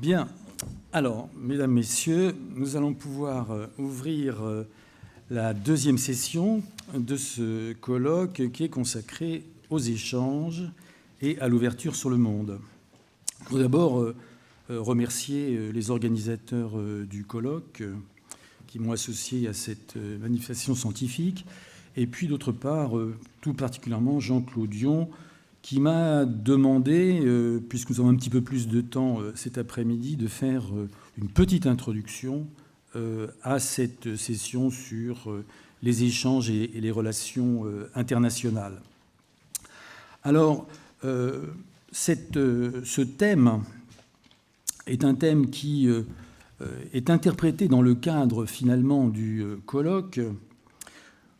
Bien. Alors, mesdames, messieurs, nous allons pouvoir ouvrir la deuxième session de ce colloque qui est consacré aux échanges et à l'ouverture sur le monde. Je voudrais d'abord remercier les organisateurs du colloque qui m'ont associé à cette manifestation scientifique, et puis d'autre part, tout particulièrement Jean-Claude Dion, qui m'a demandé, puisque nous avons un petit peu plus de temps cet après-midi, de faire une petite introduction à cette session sur les échanges et les relations internationales. Alors, ce thème est un thème qui est interprété dans le cadre, finalement, du colloque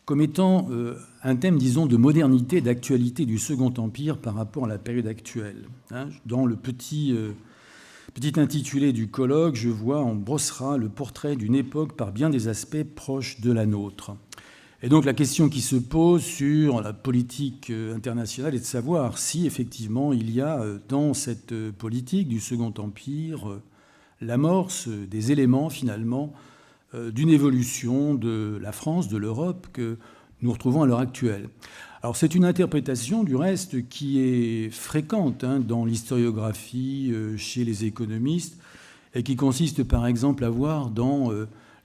comme étant un thème, disons, de modernité, d'actualité du Second Empire par rapport à la période actuelle. Dans le petit intitulé du colloque, je vois, on brossera le portrait d'une époque par bien des aspects proches de la nôtre. Et donc la question qui se pose sur la politique internationale est de savoir si effectivement il y a dans cette politique du Second Empire l'amorce des éléments finalement d'une évolution de la France, de l'Europe, que nous retrouvons à l'heure actuelle. Alors c'est une interprétation, du reste, qui est fréquente dans l'historiographie, chez les économistes, et qui consiste, par exemple, à voir dans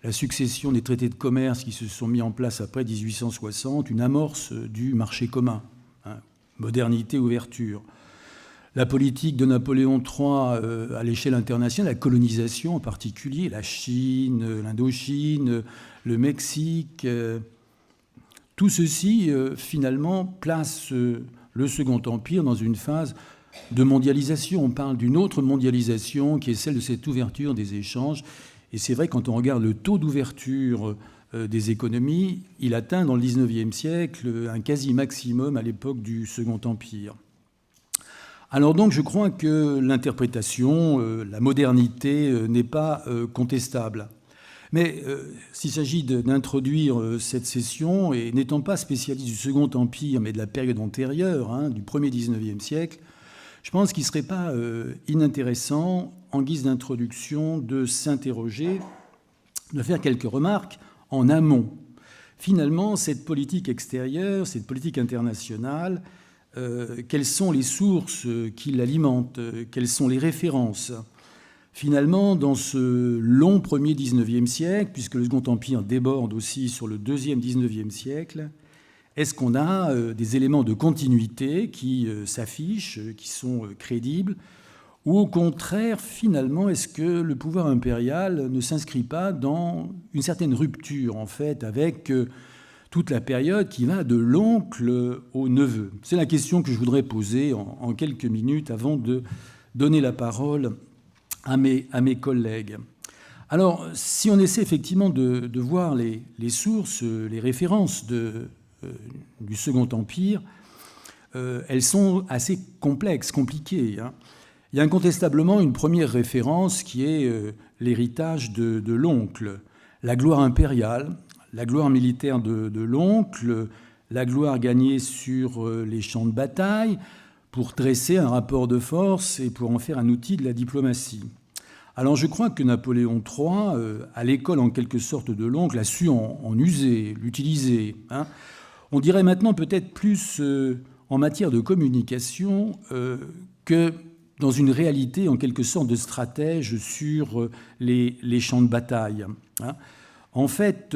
la succession des traités de commerce qui se sont mis en place après 1860 une amorce du marché commun, modernité, ouverture. La politique de Napoléon III à l'échelle internationale, la colonisation en particulier, la Chine, l'Indochine, le Mexique, tout ceci, finalement, place le Second Empire dans une phase de mondialisation. On parle d'une autre mondialisation qui est celle de cette ouverture des échanges. Et c'est vrai, quand on regarde le taux d'ouverture des économies, il atteint dans le XIXe siècle un quasi-maximum à l'époque du Second Empire. Alors donc, je crois que l'interprétation, la modernité n'est pas contestable. Mais s'il s'agit d'introduire cette session, et n'étant pas spécialiste du Second Empire, mais de la période antérieure, du 1er XIXe siècle, je pense qu'il ne serait pas inintéressant, en guise d'introduction, de s'interroger, de faire quelques remarques en amont. Finalement, cette politique extérieure, cette politique internationale, quelles sont les sources qui l'alimentent, quelles sont les références. Finalement, dans ce long premier XIXe siècle, puisque le Second Empire déborde aussi sur le deuxième XIXe siècle, est-ce qu'on a des éléments de continuité qui s'affichent, qui sont crédibles, ou au contraire, finalement, est-ce que le pouvoir impérial ne s'inscrit pas dans une certaine rupture, en fait, avec toute la période qui va de l'oncle au neveu? C'est la question que je voudrais poser en quelques minutes avant de donner la parole à mes collègues. Alors, si on essaie effectivement de voir les sources, les références du Second Empire, elles sont assez complexes, compliquées. Il y a incontestablement une première référence qui est l'héritage de l'oncle, la gloire impériale, la gloire militaire de l'oncle, la gloire gagnée sur les champs de bataille pour dresser un rapport de force et pour en faire un outil de la diplomatie. Alors je crois que Napoléon III, à l'école en quelque sorte de l'oncle, a su en user, l'utiliser. On dirait maintenant peut-être plus en matière de communication que dans une réalité en quelque sorte de stratège sur les champs de bataille. En fait,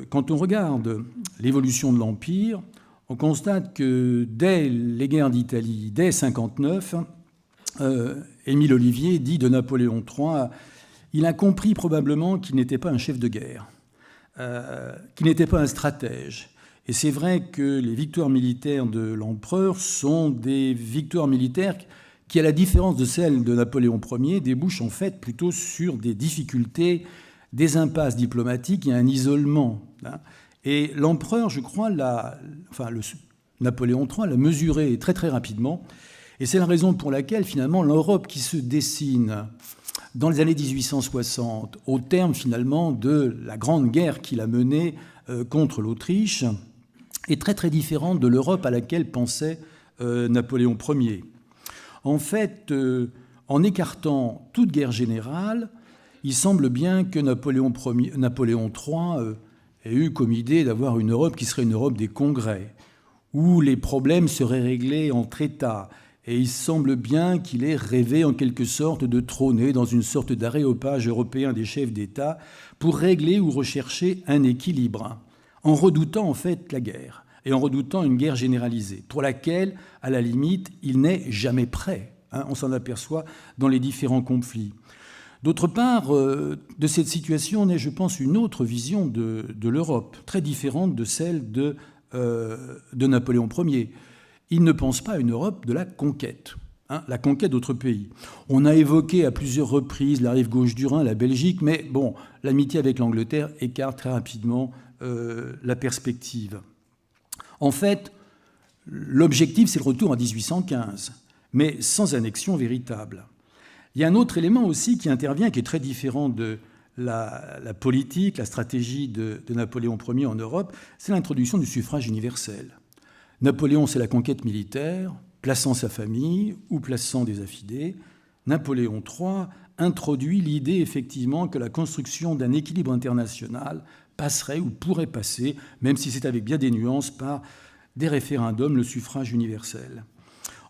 quand on regarde l'évolution de l'Empire, on constate que dès les guerres d'Italie, dès 1959, Émile Ollivier dit de Napoléon III, il a compris probablement qu'il n'était pas un chef de guerre, qu'il n'était pas un stratège. Et c'est vrai que les victoires militaires de l'empereur sont des victoires militaires qui, à la différence de celles de Napoléon Ier, débouchent en fait plutôt sur des difficultés, des impasses diplomatiques et un isolement. Et l'empereur, je crois, Napoléon III l'a mesuré très très rapidement. Et c'est la raison pour laquelle, finalement, l'Europe qui se dessine dans les années 1860, au terme, finalement, de la grande guerre qu'il a menée contre l'Autriche, est très très différente de l'Europe à laquelle pensait Napoléon Ier. En fait, en écartant toute guerre générale, il semble bien que Napoléon III ait eu comme idée d'avoir une Europe qui serait une Europe des congrès, où les problèmes seraient réglés entre États. Et il semble bien qu'il ait rêvé en quelque sorte de trôner dans une sorte d'aréopage européen des chefs d'État pour régler ou rechercher un équilibre, en redoutant en fait la guerre, et en redoutant une guerre généralisée, pour laquelle, à la limite, il n'est jamais prêt. On s'en aperçoit dans les différents conflits. D'autre part, de cette situation naît, je pense, une autre vision de l'Europe, très différente de celle de Napoléon Ier. Il ne pense pas à une Europe de la conquête, la conquête d'autres pays. On a évoqué à plusieurs reprises la rive gauche du Rhin, la Belgique, mais bon, l'amitié avec l'Angleterre écarte très rapidement la perspective. En fait, l'objectif, c'est le retour à 1815, mais sans annexion véritable. Il y a un autre élément aussi qui intervient, qui est très différent de la politique, la stratégie de Napoléon Ier en Europe, c'est l'introduction du suffrage universel. Napoléon, c'est la conquête militaire, plaçant sa famille ou plaçant des affidés. Napoléon III introduit l'idée effectivement que la construction d'un équilibre international passerait ou pourrait passer, même si c'est avec bien des nuances, par des référendums, le suffrage universel.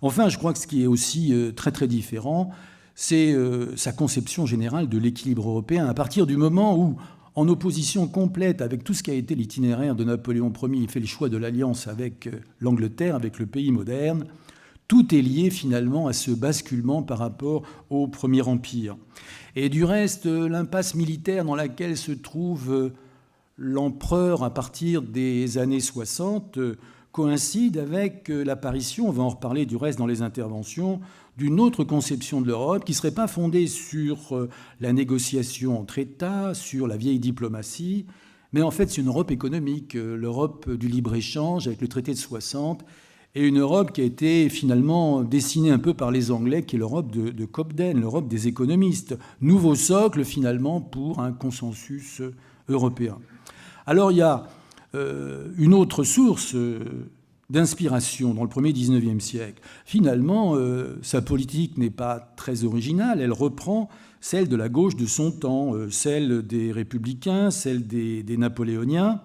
Enfin, je crois que ce qui est aussi très très différent, c'est sa conception générale de l'équilibre européen. À partir du moment où, en opposition complète avec tout ce qui a été l'itinéraire de Napoléon Ier, il fait le choix de l'alliance avec l'Angleterre, avec le pays moderne, tout est lié finalement à ce basculement par rapport au Premier Empire. Et du reste, l'impasse militaire dans laquelle se trouve l'empereur à partir des années 60 coïncide avec l'apparition, on va en reparler du reste dans les interventions, d'une autre conception de l'Europe qui ne serait pas fondée sur la négociation entre États, sur la vieille diplomatie, mais en fait c'est une Europe économique, l'Europe du libre-échange avec le traité de 60, et une Europe qui a été finalement dessinée un peu par les Anglais, qui est l'Europe de Cobden, l'Europe des économistes. Nouveau socle finalement pour un consensus européen. Alors il y a une autre source d'inspiration dans le premier 19e siècle. Finalement, sa politique n'est pas très originale, elle reprend celle de la gauche de son temps, celle des républicains, celle des napoléoniens.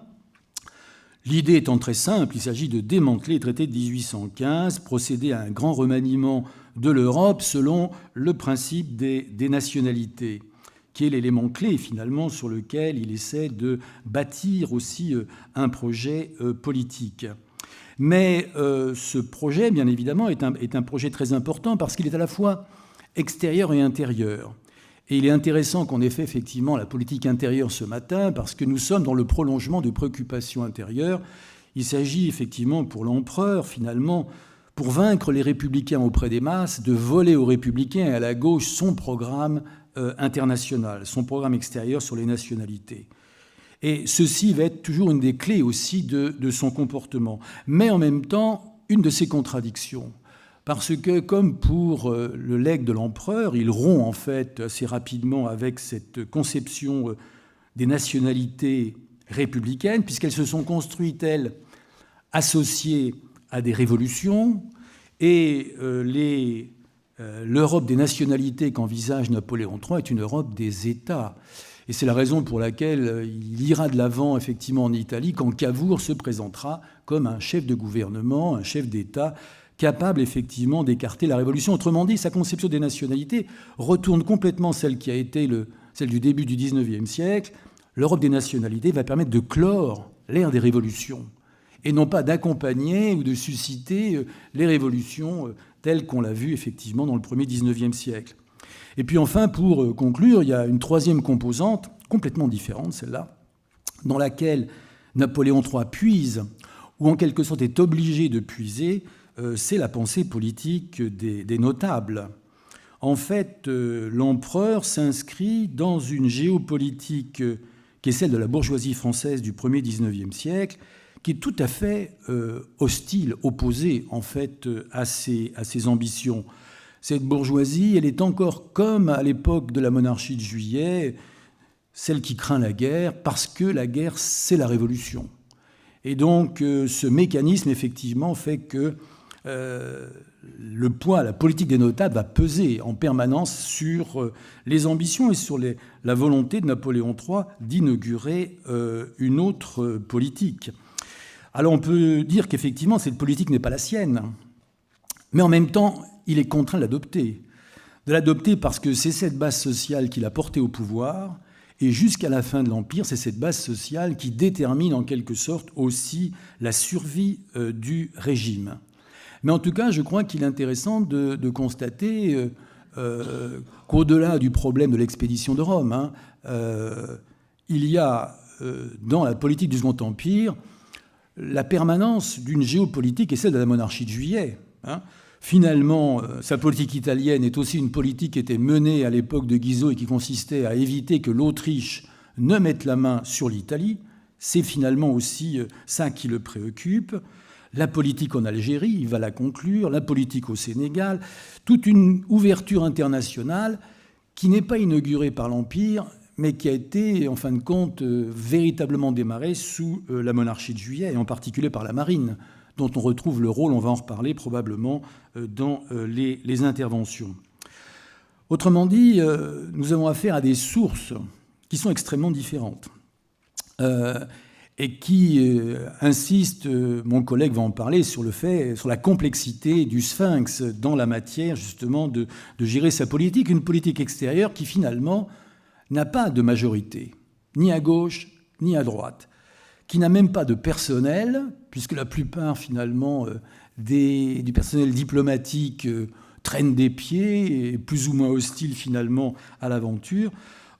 L'idée étant très simple, il s'agit de démanteler le traité de 1815, procéder à un grand remaniement de l'Europe selon le principe des nationalités, qui est l'élément clé finalement sur lequel il essaie de bâtir aussi un projet politique. Mais ce projet, bien évidemment, est un projet très important parce qu'il est à la fois extérieur et intérieur. Et il est intéressant qu'on ait fait effectivement la politique intérieure ce matin parce que nous sommes dans le prolongement de préoccupations intérieures. Il s'agit effectivement pour l'empereur, finalement, pour vaincre les républicains auprès des masses, de voler aux républicains et à la gauche son programme international, son programme extérieur sur les nationalités. Et ceci va être toujours une des clés aussi de son comportement. Mais en même temps, une de ses contradictions. Parce que, comme pour le legs de l'empereur, il rompt en fait assez rapidement avec cette conception des nationalités républicaines, puisqu'elles se sont construites, elles, associées à des révolutions, et l'Europe des nationalités qu'envisage Napoléon III est une Europe des États. Et c'est la raison pour laquelle il ira de l'avant effectivement en Italie quand Cavour se présentera comme un chef de gouvernement, un chef d'État capable effectivement d'écarter la révolution. Autrement dit, sa conception des nationalités retourne complètement celle qui a été celle du début du XIXe siècle. L'Europe des nationalités va permettre de clore l'ère des révolutions et non pas d'accompagner ou de susciter les révolutions telles qu'on l'a vu effectivement dans le premier XIXe siècle. Et puis enfin, pour conclure, il y a une troisième composante, complètement différente, celle-là, dans laquelle Napoléon III puise, ou en quelque sorte est obligé de puiser, c'est la pensée politique des notables. En fait, l'empereur s'inscrit dans une géopolitique qui est celle de la bourgeoisie française du premier XIXe siècle, qui est tout à fait hostile, opposée en fait à ses ambitions. Cette bourgeoisie, elle est encore comme à l'époque de la monarchie de Juillet, celle qui craint la guerre, parce que la guerre, c'est la révolution. Et donc, ce mécanisme, effectivement, fait que le poids, la politique des notables va peser en permanence sur les ambitions et sur la volonté de Napoléon III d'inaugurer une autre politique. Alors on peut dire qu'effectivement, cette politique n'est pas la sienne, mais en même temps, il est contraint de l'adopter. De l'adopter parce que c'est cette base sociale qui l'a porté au pouvoir, et jusqu'à la fin de l'Empire, c'est cette base sociale qui détermine en quelque sorte aussi la survie du régime. Mais en tout cas, je crois qu'il est intéressant de constater qu'au-delà du problème de l'expédition de Rome, il y a dans la politique du Second Empire la permanence d'une géopolitique et celle de la monarchie de Juillet. Finalement, sa politique italienne est aussi une politique qui était menée à l'époque de Guizot et qui consistait à éviter que l'Autriche ne mette la main sur l'Italie. C'est finalement aussi ça qui le préoccupe. La politique en Algérie, il va la conclure, la politique au Sénégal, toute une ouverture internationale qui n'est pas inaugurée par l'Empire, mais qui a été, en fin de compte, véritablement démarrée sous la monarchie de Juillet, et en particulier par la marine, dont on retrouve le rôle, on va en reparler probablement, dans les interventions. Autrement dit, nous avons affaire à des sources qui sont extrêmement différentes et qui insistent, mon collègue va en parler, sur la complexité du Sphinx dans la matière justement de gérer sa politique, une politique extérieure qui finalement n'a pas de majorité, ni à gauche, ni à droite, qui n'a même pas de personnel, puisque la plupart, finalement, du personnel diplomatique traînent des pieds, et plus ou moins hostiles, finalement, à l'aventure.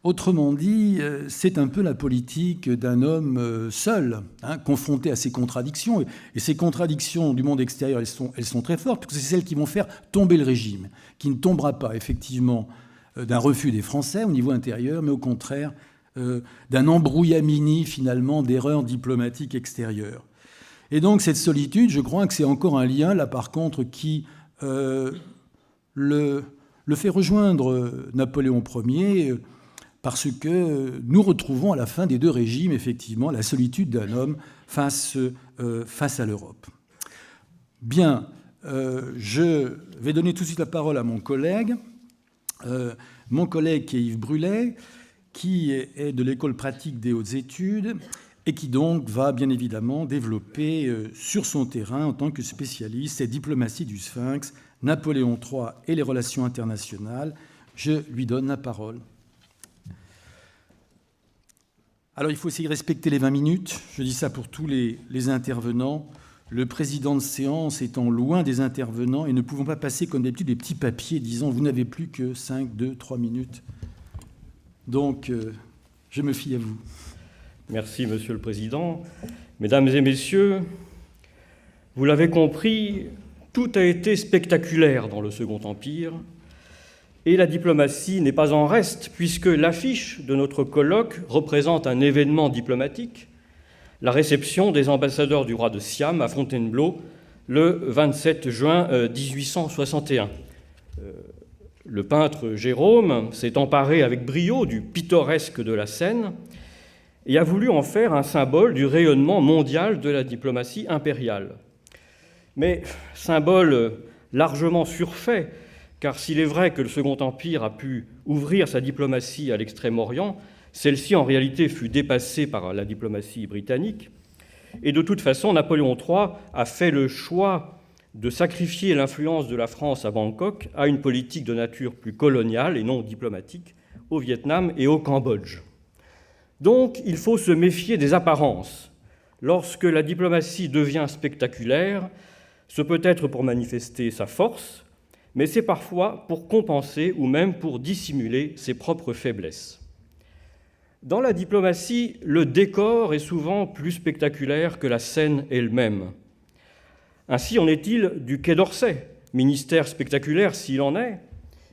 Autrement dit, c'est un peu la politique d'un homme seul, confronté à ses contradictions. Et ces contradictions du monde extérieur, elles sont très fortes, parce que c'est celles qui vont faire tomber le régime, qui ne tombera pas, effectivement, d'un refus des Français au niveau intérieur, mais au contraire d'un embrouillamini, finalement, d'erreurs diplomatiques extérieures. Et donc, cette solitude, je crois que c'est encore un lien, là, par contre, qui le fait rejoindre Napoléon Ier, parce que nous retrouvons à la fin des deux régimes, effectivement, la solitude d'un homme face à l'Europe. Bien, je vais donner tout de suite la parole à mon collègue qui est Yves Brulet, qui est de l'École pratique des hautes études et qui donc va bien évidemment développer sur son terrain en tant que spécialiste cette diplomatie du Sphinx, Napoléon III et les relations internationales. Je lui donne la parole. Alors il faut essayer de respecter les 20 minutes, je dis ça pour tous les intervenants. Le président de séance étant loin des intervenants et ne pouvant pas passer comme d'habitude des petits papiers disant « vous n'avez plus que 5, 2, 3 minutes ». Donc, je me fie à vous. Merci, Monsieur le Président. Mesdames et Messieurs, vous l'avez compris, tout a été spectaculaire dans le Second Empire, et la diplomatie n'est pas en reste, puisque l'affiche de notre colloque représente un événement diplomatique, la réception des ambassadeurs du roi de Siam à Fontainebleau le 27 juin 1861. Le peintre Gérôme s'est emparé avec brio du pittoresque de la scène et a voulu en faire un symbole du rayonnement mondial de la diplomatie impériale. Mais symbole largement surfait, car s'il est vrai que le Second Empire a pu ouvrir sa diplomatie à l'Extrême-Orient, celle-ci en réalité fut dépassée par la diplomatie britannique. Et de toute façon, Napoléon III a fait le choix de sacrifier l'influence de la France à Bangkok à une politique de nature plus coloniale et non diplomatique au Vietnam et au Cambodge. Donc, il faut se méfier des apparences. Lorsque la diplomatie devient spectaculaire, ce peut être pour manifester sa force, mais c'est parfois pour compenser ou même pour dissimuler ses propres faiblesses. Dans la diplomatie, le décor est souvent plus spectaculaire que la scène elle-même. Ainsi en est-il du Quai d'Orsay, ministère spectaculaire s'il en est,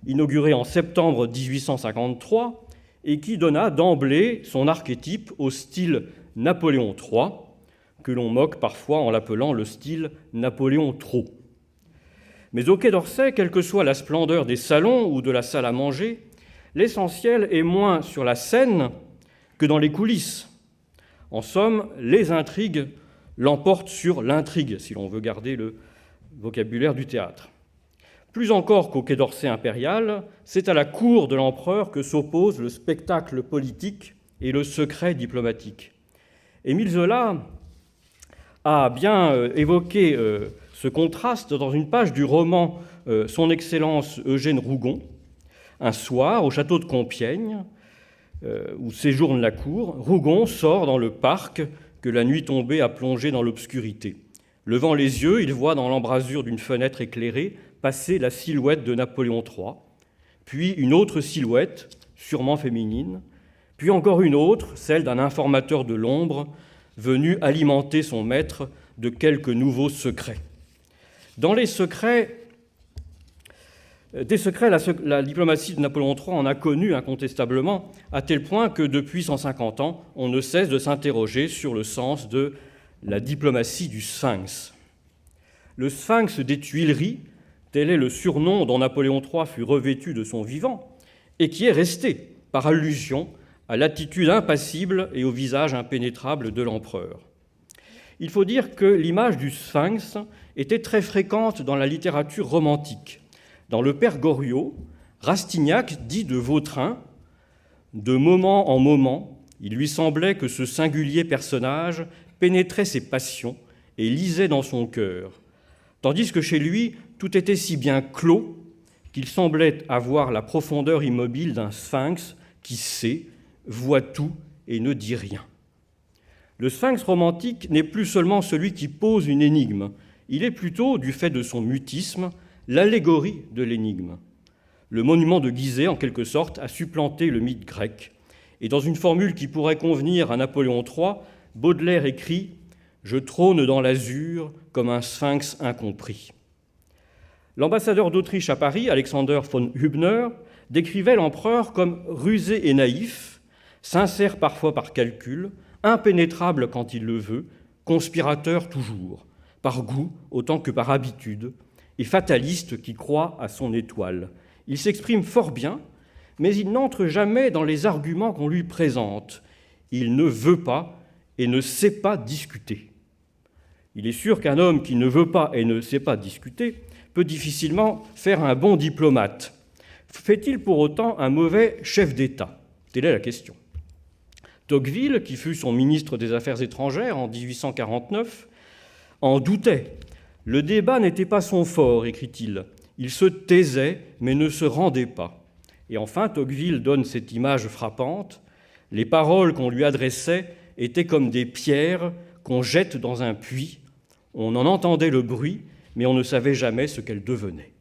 inauguré en septembre 1853 et qui donna d'emblée son archétype au style Napoléon III, que l'on moque parfois en l'appelant le style Napoléon trop. Mais au Quai d'Orsay, quelle que soit la splendeur des salons ou de la salle à manger, l'essentiel est moins sur la scène que dans les coulisses. En somme, les intrigues l'emportent sur l'intrigue, si l'on veut garder le vocabulaire du théâtre. Plus encore qu'au Quai d'Orsay impérial, c'est à la cour de l'empereur que s'opposent le spectacle politique et le secret diplomatique. Émile Zola a bien évoqué ce contraste dans une page du roman Son Excellence Eugène Rougon. Un soir, au château de Compiègne, où séjourne la cour, Rougon sort dans le parc que la nuit tombée a plongé dans l'obscurité. Levant les yeux, il voit dans l'embrasure d'une fenêtre éclairée passer la silhouette de Napoléon III, puis une autre silhouette, sûrement féminine, puis encore une autre, celle d'un informateur de l'ombre, venu alimenter son maître de quelques nouveaux secrets. Dans les secrets, la diplomatie de Napoléon III en a connu incontestablement, à tel point que depuis 150 ans, on ne cesse de s'interroger sur le sens de la diplomatie du Sphinx. Le Sphinx des Tuileries, tel est le surnom dont Napoléon III fut revêtu de son vivant, et qui est resté, par allusion, à l'attitude impassible et au visage impénétrable de l'empereur. Il faut dire que l'image du Sphinx était très fréquente dans la littérature romantique. Dans Le Père Goriot, Rastignac dit de Vautrin, de moment en moment, il lui semblait que ce singulier personnage pénétrait ses passions et lisait dans son cœur, tandis que chez lui, tout était si bien clos qu'il semblait avoir la profondeur immobile d'un sphinx qui sait, voit tout et ne dit rien. Le sphinx romantique n'est plus seulement celui qui pose une énigme, il est plutôt, du fait de son mutisme, l'allégorie de l'énigme. Le monument de Gizeh, en quelque sorte, a supplanté le mythe grec. Et dans une formule qui pourrait convenir à Napoléon III, Baudelaire écrit « Je trône dans l'azur comme un sphinx incompris ». L'ambassadeur d'Autriche à Paris, Alexander von Hübner, décrivait l'empereur comme rusé et naïf, sincère parfois par calcul, impénétrable quand il le veut, conspirateur toujours, par goût autant que par habitude, et fataliste qui croit à son étoile. Il s'exprime fort bien, mais il n'entre jamais dans les arguments qu'on lui présente. Il ne veut pas et ne sait pas discuter. Il est sûr qu'un homme qui ne veut pas et ne sait pas discuter peut difficilement faire un bon diplomate. Fait-il pour autant un mauvais chef d'État? Telle est la question. Tocqueville, qui fut son ministre des Affaires étrangères en 1849, en doutait. Le débat n'était pas son fort, écrit-il. Il se taisait, mais ne se rendait pas. Et enfin, Tocqueville donne cette image frappante. Les paroles qu'on lui adressait étaient comme des pierres qu'on jette dans un puits. On en entendait le bruit, mais on ne savait jamais ce qu'elles devenaient.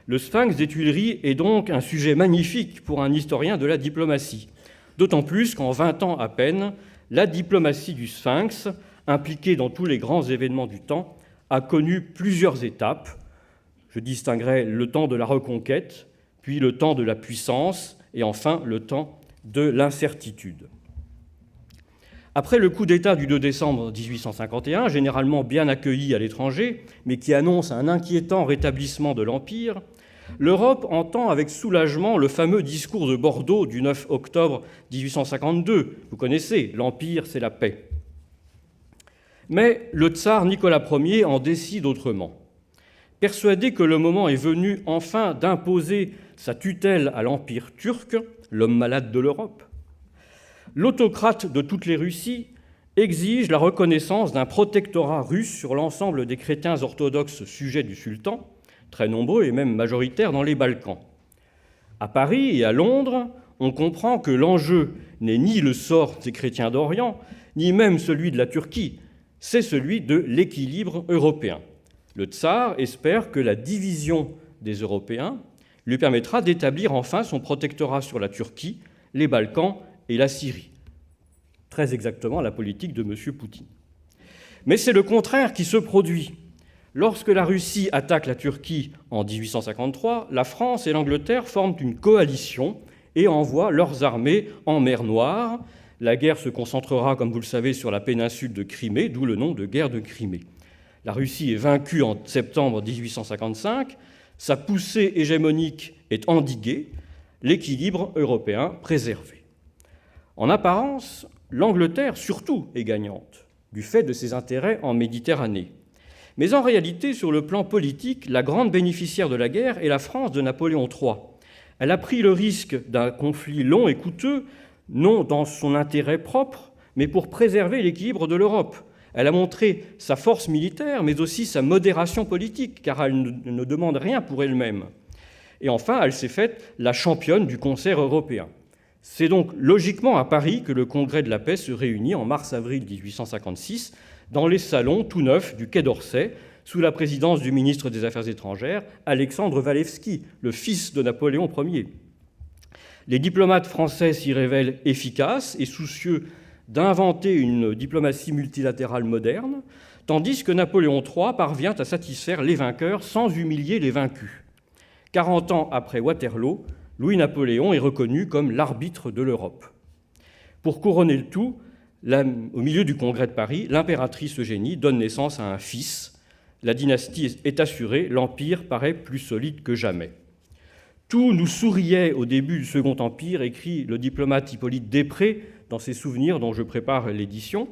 Le Sphinx des Tuileries est donc un sujet magnifique pour un historien de la diplomatie, d'autant plus qu'en 20 ans à peine, la diplomatie du Sphinx, impliquée dans tous les grands événements du temps, a connu plusieurs étapes. Je distinguerai le temps de la reconquête, puis le temps de la puissance, et enfin le temps de l'incertitude. Après le coup d'État du 2 décembre 1851, généralement bien accueilli à l'étranger, mais qui annonce un inquiétant rétablissement de l'Empire, l'Europe entend avec soulagement le fameux discours de Bordeaux du 9 octobre 1852. Vous connaissez, l'Empire, c'est la paix. Mais le tsar Nicolas Ier en décide autrement. Persuadé que le moment est venu enfin d'imposer sa tutelle à l'Empire turc, l'homme malade de l'Europe, l'autocrate de toutes les Russies exige la reconnaissance d'un protectorat russe sur l'ensemble des chrétiens orthodoxes sujets du sultan, très nombreux et même majoritaires dans les Balkans. À Paris et à Londres, on comprend que l'enjeu n'est ni le sort des chrétiens d'Orient, ni même celui de la Turquie, c'est celui de l'équilibre européen. Le tsar espère que la division des Européens lui permettra d'établir enfin son protectorat sur la Turquie, les Balkans et la Syrie. Très exactement la politique de M. Poutine. Mais c'est le contraire qui se produit. Lorsque la Russie attaque la Turquie en 1853, la France et l'Angleterre forment une coalition et envoient leurs armées en mer Noire. La guerre se concentrera, comme vous le savez, sur la péninsule de Crimée, d'où le nom de guerre de Crimée. La Russie est vaincue en septembre 1855, sa poussée hégémonique est endiguée, l'équilibre européen préservé. En apparence, l'Angleterre surtout est gagnante, du fait de ses intérêts en Méditerranée. Mais en réalité, sur le plan politique, la grande bénéficiaire de la guerre est la France de Napoléon III. Elle a pris le risque d'un conflit long et coûteux, non dans son intérêt propre, mais pour préserver l'équilibre de l'Europe. Elle a montré sa force militaire, mais aussi sa modération politique, car elle ne demande rien pour elle-même. Et enfin, elle s'est faite la championne du concert européen. C'est donc logiquement à Paris que le Congrès de la paix se réunit en mars-avril 1856 dans les salons tout neufs du Quai d'Orsay, sous la présidence du ministre des Affaires étrangères, Alexandre Walewski, le fils de Napoléon Ier. Les diplomates français s'y révèlent efficaces et soucieux d'inventer une diplomatie multilatérale moderne, tandis que Napoléon III parvient à satisfaire les vainqueurs sans humilier les vaincus. 40 ans après Waterloo, Louis-Napoléon est reconnu comme l'arbitre de l'Europe. Pour couronner le tout, au milieu du Congrès de Paris, l'impératrice Eugénie donne naissance à un fils. La dynastie est assurée, l'Empire paraît plus solide que jamais. Tout nous souriait au début du Second Empire, écrit le diplomate Hippolyte Després dans ses souvenirs dont je prépare l'édition.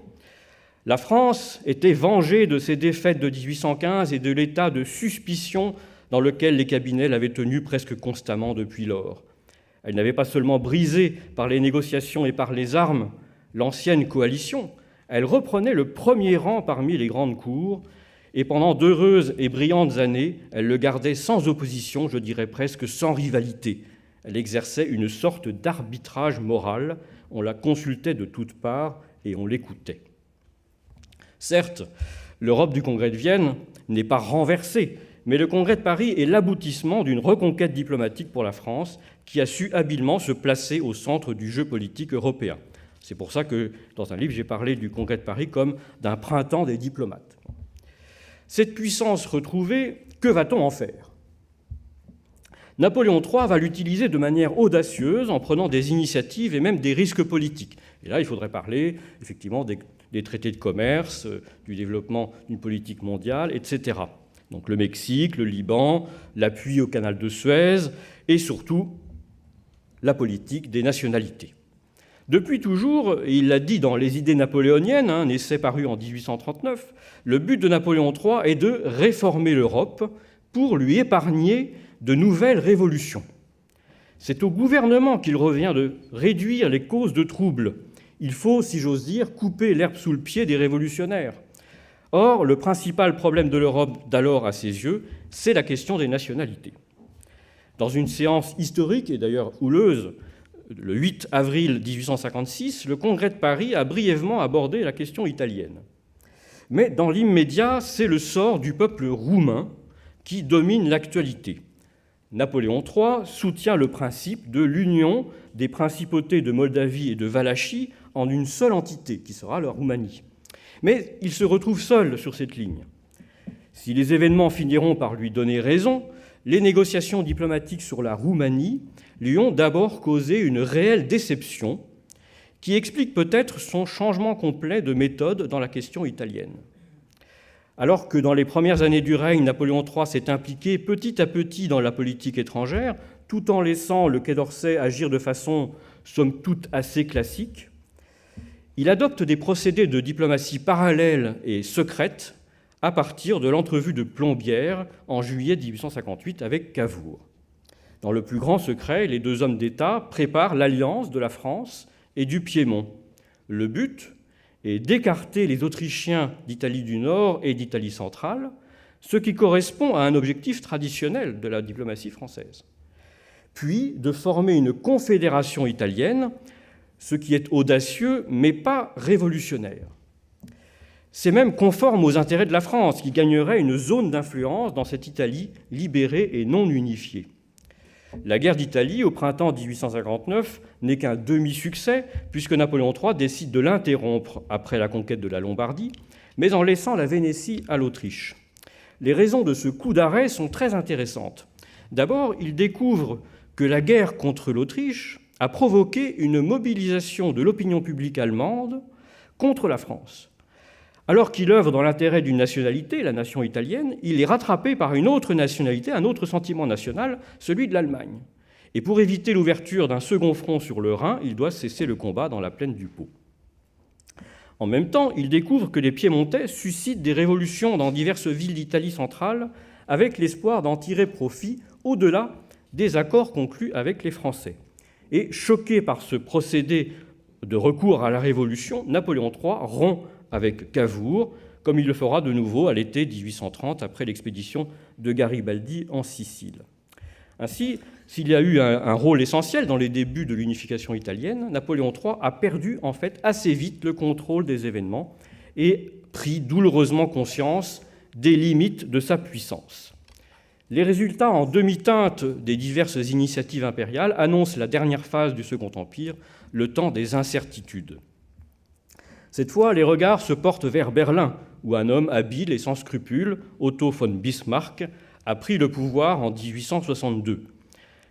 La France était vengée de ses défaites de 1815 et de l'état de suspicion dans lequel les cabinets l'avaient tenue presque constamment depuis lors. Elle n'avait pas seulement brisé par les négociations et par les armes l'ancienne coalition, elle reprenait le premier rang parmi les grandes cours, et pendant d'heureuses et brillantes années, elle le gardait sans opposition, je dirais presque sans rivalité. Elle exerçait une sorte d'arbitrage moral, on la consultait de toutes parts et on l'écoutait. Certes, l'Europe du Congrès de Vienne n'est pas renversée, mais le Congrès de Paris est l'aboutissement d'une reconquête diplomatique pour la France qui a su habilement se placer au centre du jeu politique européen. C'est pour ça que, dans un livre, j'ai parlé du Congrès de Paris comme d'un printemps des diplomates. Cette puissance retrouvée, que va-t-on en faire ? Napoléon III va l'utiliser de manière audacieuse en prenant des initiatives et même des risques politiques. Et là, il faudrait parler effectivement des traités de commerce, du développement d'une politique mondiale, etc. Donc le Mexique, le Liban, l'appui au canal de Suez et surtout la politique des nationalités. Depuis toujours, et il l'a dit dans Les idées napoléoniennes, un essai paru en 1839, le but de Napoléon III est de réformer l'Europe pour lui épargner de nouvelles révolutions. C'est au gouvernement qu'il revient de réduire les causes de troubles. Il faut, si j'ose dire, couper l'herbe sous le pied des révolutionnaires. Or, le principal problème de l'Europe d'alors, à ses yeux, c'est la question des nationalités. Dans une séance historique, et d'ailleurs houleuse, le 8 avril 1856, le Congrès de Paris a brièvement abordé la question italienne. Mais dans l'immédiat, c'est le sort du peuple roumain qui domine l'actualité. Napoléon III soutient le principe de l'union des principautés de Moldavie et de Valachie en une seule entité, qui sera la Roumanie. Mais il se retrouve seul sur cette ligne. Si les événements finiront par lui donner raison, les négociations diplomatiques sur la Roumanie lui ont d'abord causé une réelle déception qui explique peut-être son changement complet de méthode dans la question italienne. Alors que dans les premières années du règne, Napoléon III s'est impliqué petit à petit dans la politique étrangère, tout en laissant le Quai d'Orsay agir de façon, somme toute, assez classique, il adopte des procédés de diplomatie parallèles et secrètes à partir de l'entrevue de Plombières en juillet 1858 avec Cavour. Dans le plus grand secret, les deux hommes d'État préparent l'alliance de la France et du Piémont. Le but est d'écarter les Autrichiens d'Italie du Nord et d'Italie centrale, ce qui correspond à un objectif traditionnel de la diplomatie française. Puis de former une confédération italienne, ce qui est audacieux mais pas révolutionnaire. C'est même conforme aux intérêts de la France, qui gagnerait une zone d'influence dans cette Italie libérée et non unifiée. La guerre d'Italie, au printemps 1859, n'est qu'un demi-succès, puisque Napoléon III décide de l'interrompre après la conquête de la Lombardie, mais en laissant la Vénétie à l'Autriche. Les raisons de ce coup d'arrêt sont très intéressantes. D'abord, il découvre que la guerre contre l'Autriche a provoqué une mobilisation de l'opinion publique allemande contre la France. Alors qu'il œuvre dans l'intérêt d'une nationalité, la nation italienne, il est rattrapé par une autre nationalité, un autre sentiment national, celui de l'Allemagne. Et pour éviter l'ouverture d'un second front sur le Rhin, il doit cesser le combat dans la plaine du Pô. En même temps, il découvre que les Piémontais suscitent des révolutions dans diverses villes d'Italie centrale avec l'espoir d'en tirer profit au-delà des accords conclus avec les Français. Et choqué par ce procédé de recours à la Révolution, Napoléon III rompt avec Cavour, comme il le fera de nouveau à l'été 1830 après l'expédition de Garibaldi en Sicile. Ainsi, s'il y a eu un rôle essentiel dans les débuts de l'unification italienne, Napoléon III a perdu en fait assez vite le contrôle des événements et pris douloureusement conscience des limites de sa puissance. Les résultats en demi-teinte des diverses initiatives impériales annoncent la dernière phase du Second Empire, le temps des incertitudes. Cette fois, les regards se portent vers Berlin, où un homme habile et sans scrupules, Otto von Bismarck, a pris le pouvoir en 1862.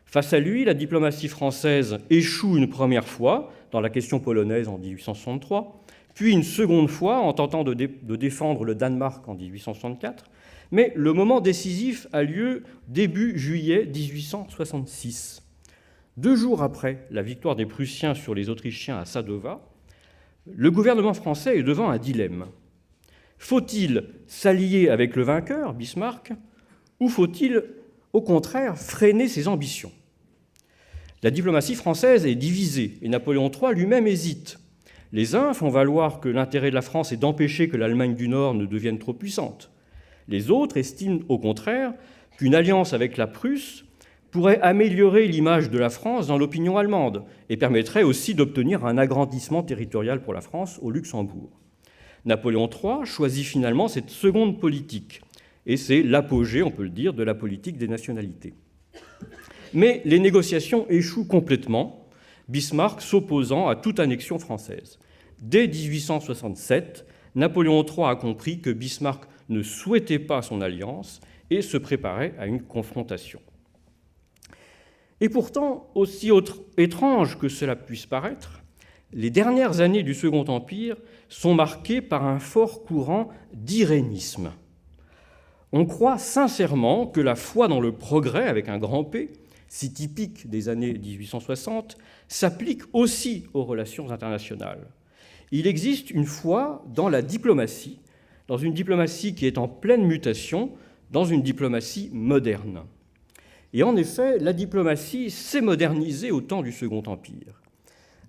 Face à lui, la diplomatie française échoue une première fois dans la question polonaise en 1863, puis une seconde fois en tentant de défendre le Danemark en 1864, mais le moment décisif a lieu début juillet 1866. 2 jours après la victoire des Prussiens sur les Autrichiens à Sadowa, le gouvernement français est devant un dilemme. Faut-il s'allier avec le vainqueur, Bismarck, ou faut-il, au contraire, freiner ses ambitions ? La diplomatie française est divisée et Napoléon III lui-même hésite. Les uns font valoir que l'intérêt de la France est d'empêcher que l'Allemagne du Nord ne devienne trop puissante. Les autres estiment, au contraire, qu'une alliance avec la Prusse pourrait améliorer l'image de la France dans l'opinion allemande et permettrait aussi d'obtenir un agrandissement territorial pour la France au Luxembourg. Napoléon III choisit finalement cette seconde politique, et c'est l'apogée, on peut le dire, de la politique des nationalités. Mais les négociations échouent complètement, Bismarck s'opposant à toute annexion française. Dès 1867, Napoléon III a compris que Bismarck ne souhaitait pas son alliance et se préparait à une confrontation. Et pourtant, aussi étrange que cela puisse paraître, les dernières années du Second Empire sont marquées par un fort courant d'irénisme. On croit sincèrement que la foi dans le progrès, avec un grand P, si typique des années 1860, s'applique aussi aux relations internationales. Il existe une foi dans la diplomatie, dans une diplomatie qui est en pleine mutation, dans une diplomatie moderne. Et en effet, la diplomatie s'est modernisée au temps du Second Empire.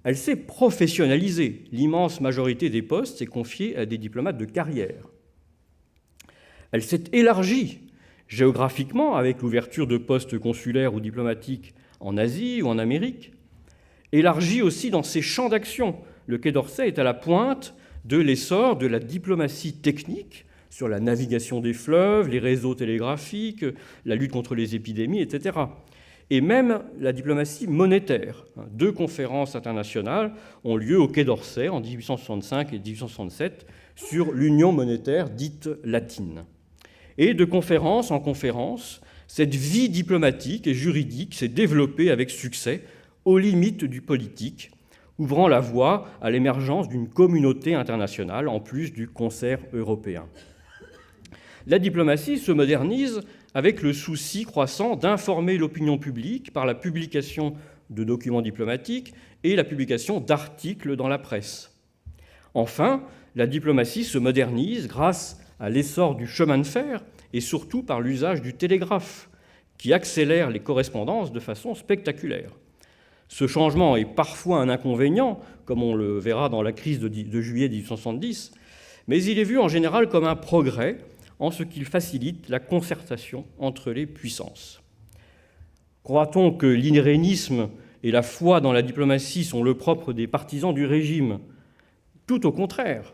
Elle s'est professionnalisée. L'immense majorité des postes est confiée à des diplomates de carrière. Elle s'est élargie géographiquement avec l'ouverture de postes consulaires ou diplomatiques en Asie ou en Amérique. Élargie aussi dans ses champs d'action. Le Quai d'Orsay est à la pointe de l'essor de la diplomatie technique sur la navigation des fleuves, les réseaux télégraphiques, la lutte contre les épidémies, etc. Et même la diplomatie monétaire. 2 conférences internationales ont lieu au Quai d'Orsay en 1865 et 1867 sur l'union monétaire dite latine. Et de conférence en conférence, cette vie diplomatique et juridique s'est développée avec succès aux limites du politique, ouvrant la voie à l'émergence d'une communauté internationale en plus du concert européen. La diplomatie se modernise avec le souci croissant d'informer l'opinion publique par la publication de documents diplomatiques et la publication d'articles dans la presse. Enfin, la diplomatie se modernise grâce à l'essor du chemin de fer et surtout par l'usage du télégraphe, qui accélère les correspondances de façon spectaculaire. Ce changement est parfois un inconvénient, comme on le verra dans la crise de juillet 1870, mais il est vu en général comme un progrès en ce qu'il facilite la concertation entre les puissances. Croit-on que l'irénisme et la foi dans la diplomatie sont le propre des partisans du régime ? Tout au contraire.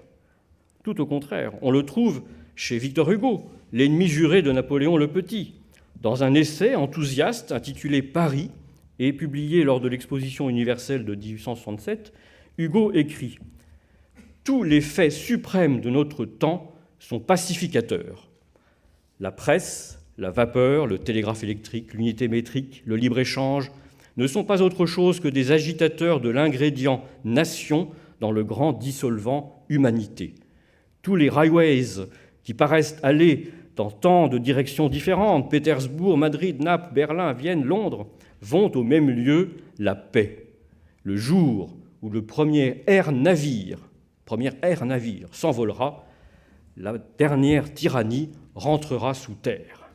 Tout au contraire. On le trouve chez Victor Hugo, l'ennemi juré de Napoléon le Petit, dans un essai enthousiaste intitulé « Paris » et publié lors de l'exposition universelle de 1867, Hugo écrit « Tous les faits suprêmes de notre temps sont pacificateurs. La presse, la vapeur, le télégraphe électrique, l'unité métrique, le libre-échange ne sont pas autre chose que des agitateurs de l'ingrédient nation dans le grand dissolvant humanité. Tous les railways qui paraissent aller dans tant de directions différentes, Pétersbourg, Madrid, Naples, Berlin, Vienne, Londres, vont au même lieu, la paix. Le jour où le premier air-navire première air navire s'envolera, la dernière tyrannie rentrera sous terre.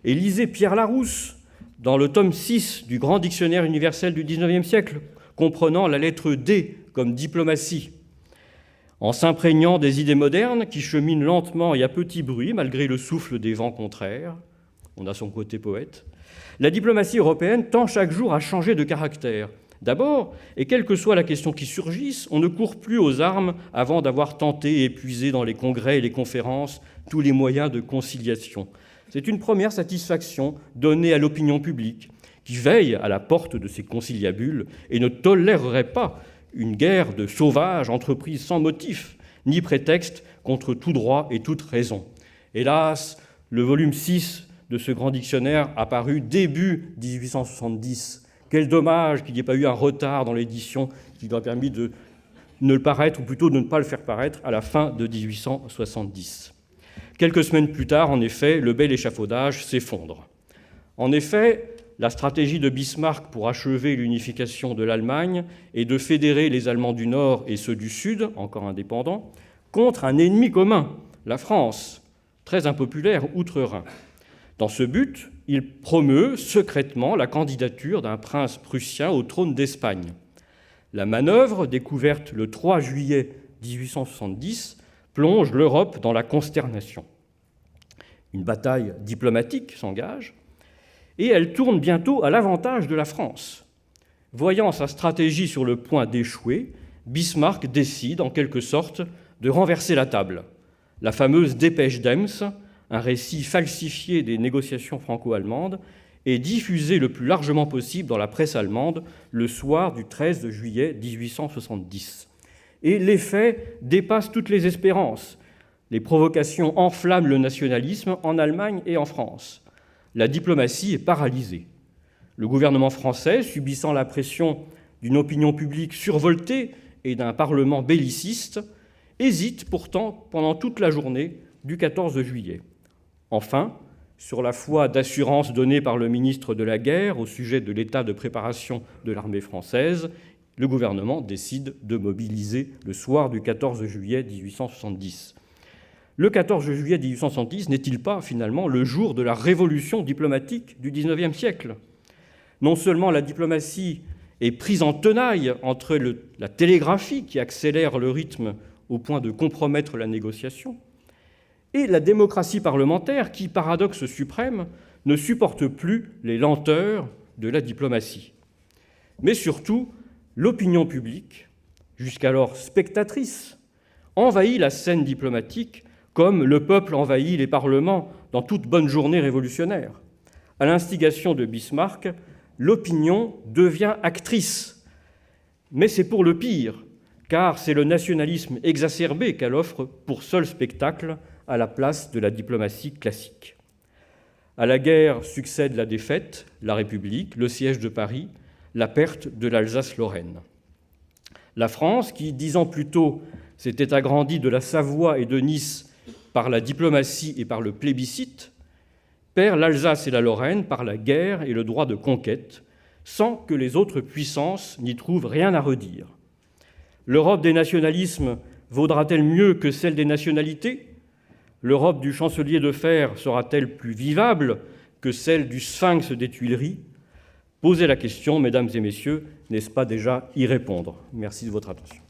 Et lisez Pierre Larousse dans le tome 6 du Grand Dictionnaire universel du XIXe siècle, comprenant la lettre D comme diplomatie, en s'imprégnant des idées modernes qui cheminent lentement et à petit bruit, malgré le souffle des vents contraires. On a son côté poète. La diplomatie européenne tend chaque jour à changer de caractère. D'abord, et quelle que soit la question qui surgisse, on ne court plus aux armes avant d'avoir tenté et épuisé dans les congrès et les conférences tous les moyens de conciliation. C'est une première satisfaction donnée à l'opinion publique, qui veille à la porte de ces conciliabules et ne tolérerait pas une guerre de sauvages entreprise sans motif, ni prétexte contre tout droit et toute raison. Hélas, le volume 6 de ce grand dictionnaire a paru début 1870. Quel dommage qu'il n'y ait pas eu un retard dans l'édition qui lui a permis de ne le paraître, ou plutôt de ne pas le faire paraître, à la fin de 1870. Quelques semaines plus tard, en effet, le bel échafaudage s'effondre. En effet, la stratégie de Bismarck pour achever l'unification de l'Allemagne est de fédérer les Allemands du Nord et ceux du Sud, encore indépendants, contre un ennemi commun, la France, très impopulaire outre-Rhin. Dans ce but, il promeut secrètement la candidature d'un prince prussien au trône d'Espagne. La manœuvre, découverte le 3 juillet 1870, plonge l'Europe dans la consternation. Une bataille diplomatique s'engage, et elle tourne bientôt à l'avantage de la France. Voyant sa stratégie sur le point d'échouer, Bismarck décide, en quelque sorte, de renverser la table. La fameuse dépêche d'Ems, un récit falsifié des négociations franco-allemandes, est diffusé le plus largement possible dans la presse allemande le soir du 13 juillet 1870. Et l'effet dépasse toutes les espérances. Les provocations enflamment le nationalisme en Allemagne et en France. La diplomatie est paralysée. Le gouvernement français, subissant la pression d'une opinion publique survoltée et d'un parlement belliciste, hésite pourtant pendant toute la journée du 14 juillet. Enfin, sur la foi d'assurance donnée par le ministre de la Guerre au sujet de l'état de préparation de l'armée française, le gouvernement décide de mobiliser le soir du 14 juillet 1870. Le 14 juillet 1870 n'est-il pas finalement le jour de la révolution diplomatique du XIXe siècle ? Non seulement la diplomatie est prise en tenaille entre la télégraphie qui accélère le rythme au point de compromettre la négociation, et la démocratie parlementaire qui, paradoxe suprême, ne supporte plus les lenteurs de la diplomatie. Mais surtout, l'opinion publique, jusqu'alors spectatrice, envahit la scène diplomatique comme le peuple envahit les parlements dans toute bonne journée révolutionnaire. À l'instigation de Bismarck, l'opinion devient actrice. Mais c'est pour le pire, car c'est le nationalisme exacerbé qu'elle offre pour seul spectacle à la place de la diplomatie classique. À la guerre succède la défaite, la République, le siège de Paris, la perte de l'Alsace-Lorraine. La France, qui 10 ans plus tôt s'était agrandie de la Savoie et de Nice par la diplomatie et par le plébiscite, perd l'Alsace et la Lorraine par la guerre et le droit de conquête, sans que les autres puissances n'y trouvent rien à redire. L'Europe des nationalismes vaudra-t-elle mieux que celle des nationalités ? L'Europe du chancelier de fer sera-t-elle plus vivable que celle du sphinx des Tuileries ? Posez la question, mesdames et messieurs, n'est-ce pas déjà y répondre ? Merci de votre attention.